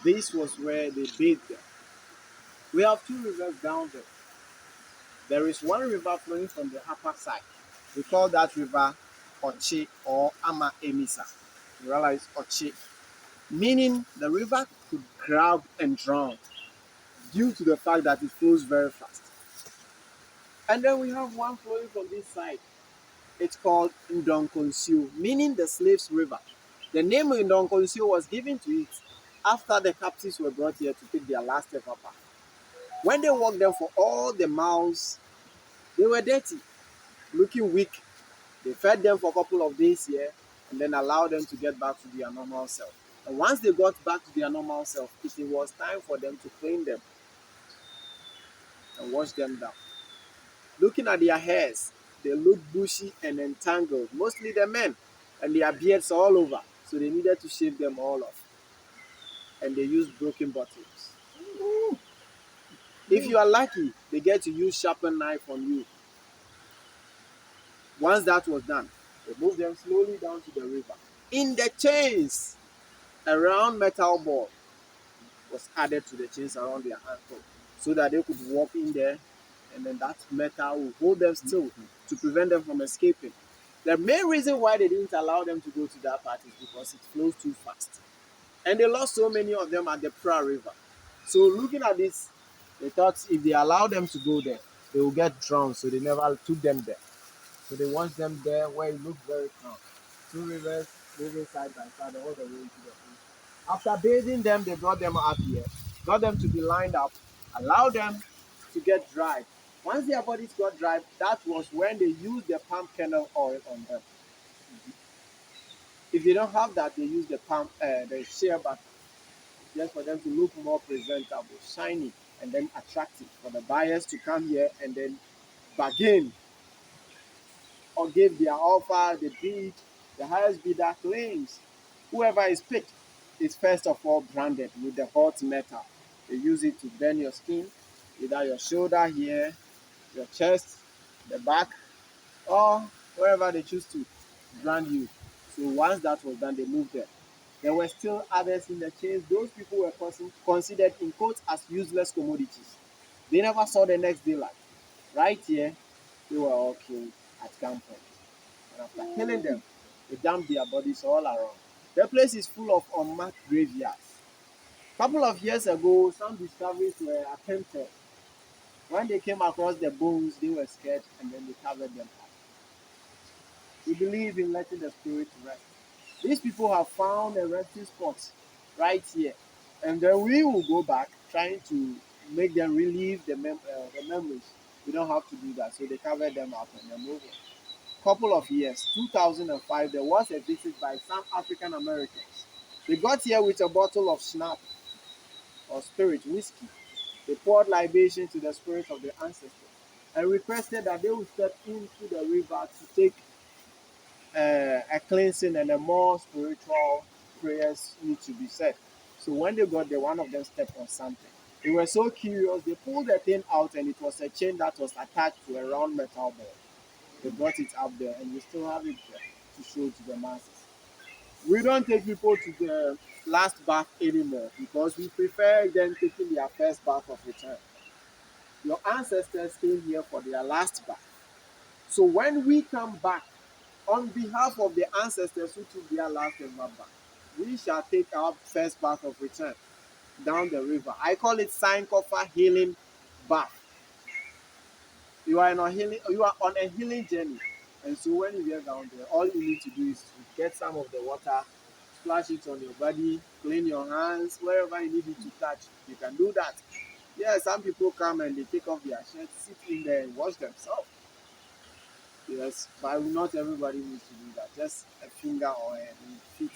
This was where they bathed them. We have two rivers down there. There is one river flowing from the upper side. We call that river Ochi or Ama Emisa. You realize Ochi, meaning the river could grab and drown due to the fact that it flows very fast. And then we have one flowing from this side. It's called Ndonkonsio, meaning the slaves' river. The name Ndonkonsio was given to it after the captives were brought here to take their last ever bath. When they walked them for all the miles, they were dirty, looking weak. They fed them for a couple of days here and then allowed them to get back to their normal self. And once they got back to their normal self, it was time for them to clean them and wash them down. Looking at their hairs, they looked bushy and entangled, mostly the men, and their beards all over. So they needed to shave them all off. And they used broken bottles. If you are lucky, they get to use sharpened knife on you. Once that was done, they moved them slowly down to the river. In the chains, a round metal ball was added to the chains around their ankle so that they could walk in there, and then that metal will hold them still to prevent them from escaping. The main reason why they didn't allow them to go to that part is because it flows too fast. And they lost so many of them at the Pra River. So looking at this, they thought if they allow them to go there, they will get drowned. So they never took them there. So they watched them there where it looked very calm. Two rivers moving side by side all the way to the sea. After bathing them, they brought them up here, got them to be lined up, allowed them to get dried. Once their bodies got dried, that was when they used the palm kernel oil on them. If they don't have that, they use the shea butter just for them to look more presentable, shiny, and then attractive for the buyers to come here and then bargain or give their offer, the bid, the highest bidder claims. Whoever is picked is first of all branded with the hot metal. They use it to burn your skin, either your shoulder here, your chest, the back, or wherever they choose to brand you. So once that was done, they moved them. There were still others in the chains. Those people were considered in quotes as useless commodities. They never saw the next daylight. Right here, they were all killed at gunpoint. And after killing them, they dumped their bodies all around. The place is full of unmarked graveyards. A couple of years ago, some discoveries were attempted. When they came across the bones, they were scared and then they covered them up. We believe in letting the spirit rest. These people have found a resting spot right here. And then we will go back trying to make them relieve the memories. We don't have to do that. So they covered them up and they're moving. Couple of years, 2005, there was a visit by some African Americans. They got here with a bottle of schnapps or spirit whiskey. They poured libation to the spirits of their ancestors and requested that they would step into the river to take a cleansing and a more spiritual prayers need to be said. So when they got there, one of them stepped on something. They were so curious, they pulled the thing out and it was a chain that was attached to a round metal ball. They brought it up there and we still have it there to show to the masses. We don't take people to the last bath anymore because we prefer them taking their first bath of return. Your ancestors came here for their last bath. So when we come back, on behalf of the ancestors who took their last ever bath, we shall take our first bath of return down the river. I call it Sankofa healing bath. You are on a healing journey. And so when you get down there, all you need to do is to get some of the water, splash it on your body, clean your hands, wherever you need it to touch, you can do that. Yeah, some people come and they take off their shirts, sit in there and wash themselves. Yes, but not everybody needs to do that. Just a finger or your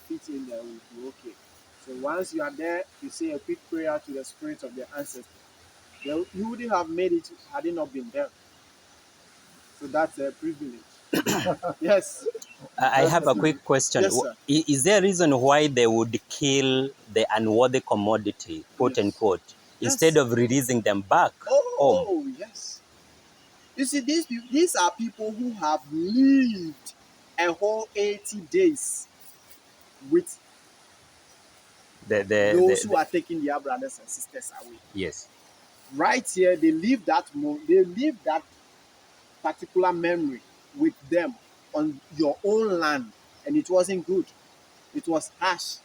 feet in there will be okay. So once you are there, you say a quick prayer to the spirits of your ancestors. You wouldn't have made it had it not been there. So that's a privilege. Yes. I have a quick question. Yes, sir. Is there a reason why they would kill the unworthy commodity, quote Yes. unquote, instead Yes. of releasing them back home? Oh, yes. You see, these are people who have lived a whole 80 days with those who are taking their brothers and sisters away. yes. Right here, they leave that particular memory with them on your own land, and it wasn't good. It was harsh.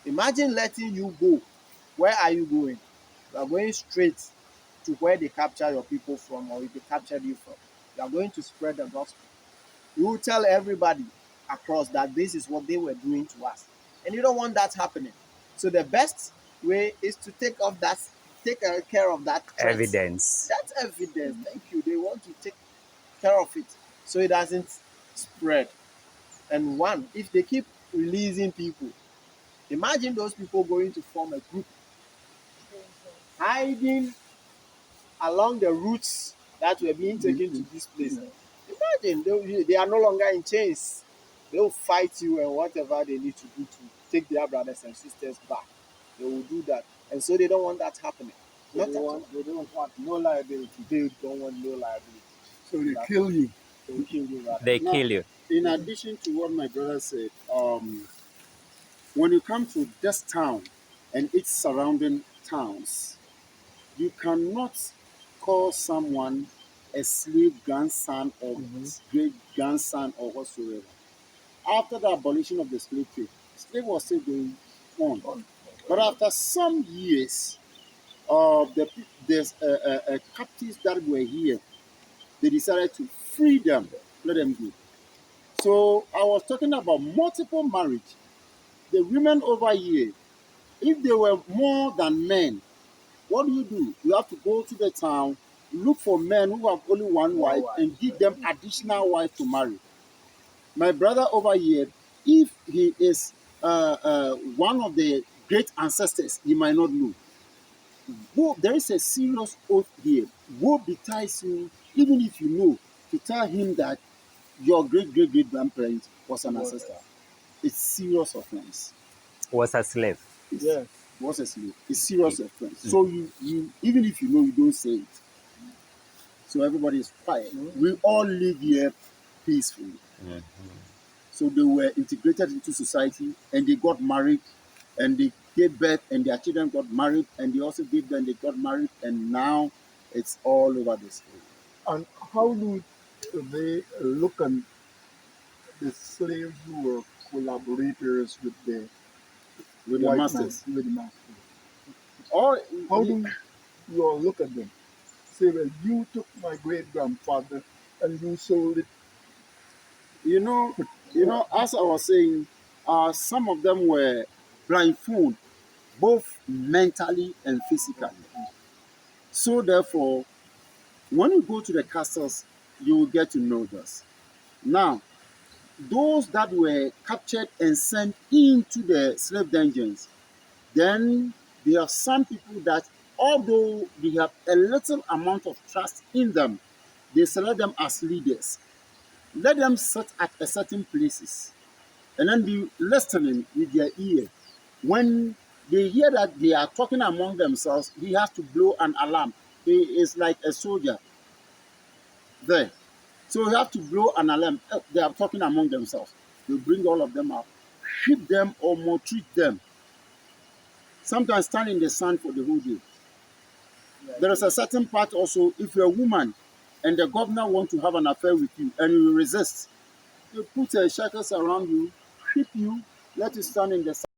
Imagine letting you go. Where are you going? You are going straight to where they capture your people from, or if they captured you from. You are going to spread the gospel. You will tell everybody across that this is what they were doing to us. And you don't want that happening. So the best way is to take care of that threat. Evidence. That's evidence. Thank you. They want to take care of it so it doesn't spread. And one, if they keep releasing people, imagine those people going to form a group, hiding along the routes that were being taken to this place. Imagine they are no longer in chains. They will fight you and whatever they need to do to take their brothers and sisters back. They will do that. And so they don't want that happening. So they don't want no liability. They don't want no liability. So they kill you. They will kill you rather. They Now, kill you. in addition to what my brother said, when you come to this town and its surrounding towns, you cannot call someone a slave grandson or great grandson or whatsoever. After the abolition of the slave trade, slave was still going on. But after some years, there's captives that were here. They decided to free them, let them go. So I was talking about multiple marriage. The women over here, if they were more than men, what do? You have to go to the town, look for men who have only one wife, and give them additional wife to marry. My brother over here, if he is one of the great ancestors, he might not know. There is a serious oath here. Woe betides you, even if you know, to tell him that your great grandparent was an ancestor. It's serious offense. Was a slave. Yes. Was a slave. It's serious offense. So you even if you know, you don't say it. So everybody is quiet. We all live here peacefully. So they were integrated into society and they got married and they gave birth and their children got married and they also gave them, they got married, and now it's all over this area. And how do they look at the slaves who were collaborators with the white masters? Man, with the masters? Or How do you all look at them? Say, well, you took my great grandfather and you sold it. you know, as I was saying, some of them were blindfolded, both mentally and physically. So therefore, when you go to the castles, you will get to know this. Now, those that were captured and sent into the slave dungeons, then there are some people that, although they have a little amount of trust in them, they select them as leaders. Let them sit at a certain places and then be listening with their ear. When they hear that they are talking among themselves, he has to blow an alarm. He is like a soldier there. So you have to blow an alarm. They are talking among themselves. You bring all of them up, whip them or maltreat them. Sometimes stand in the sun for the whole day. There is a certain part also, if you're a woman and the governor wants to have an affair with you and you resist, they put shackles around you, whip you, let you stand in the sun.